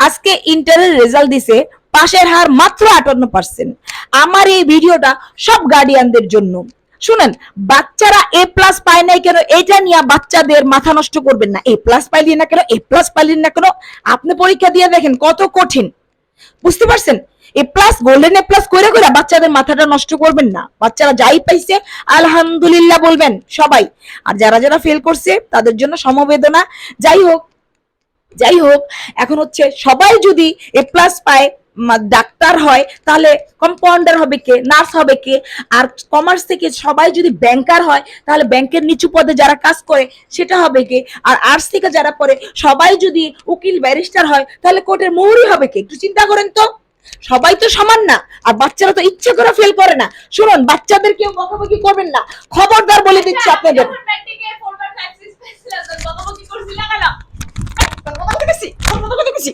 আজকে ইন্টারের রেজাল্ট দিছে, পাশের হার মাত্র 58%। আমার এই ভিডিওটা সব গার্ডিয়ানদের জন্য। শুনেন, বাচ্চারা এ প্লাস পায় নাই কেন এটা নিয়ে বাচ্চাদের মাথা নষ্ট করবেন না। এ প্লাস পাইলি না কেন, এ প্লাস পাইলি না কেন, আপনি পরীক্ষা দিয়ে দেখেন কত কঠিন। বুঝতে পারছেন? এ প্লাস, গোল্ডেন এ প্লাস করে করে বাচ্চাদের মাথাটা নষ্ট করবেন না। বাচ্চারা যাই পাইছে আলহামদুলিল্লাহ বলবেন সবাই। আর যারা যারা ফেল করছে তাদের জন্য সমবেদনা। যাই হোক, যাই হোক, এখন হচ্ছে সবাই যদি এ প্লাস পায়, ডাক্তার হয়, তাহলে কম্পাউন্ডার হবে কে, নার্স হবে কে? আর কমার্স থেকে সবাই যদি ব্যাংকার হয়, তাহলে ব্যাংকের নিচু পদে যারা কাজ করে সেটা হবে কে? আর আর্টস থেকে যারা পড়ে সবাই যদি উকিল ব্যারিস্টার হয়, তাহলে কোর্টের মোহরি হবে কে? একটু চিন্তা করেন তো। সবাই তো সমান না। আর বাচ্চারা তো ইচ্ছে করে ফেল করে না। শুনুন, বাচ্চাদের কেউ বকাবকি করবেন না, খবরদার বলে দিচ্ছি আপনাদের। বকাবকি করছি লাগালা। কথা বলতে গেছি।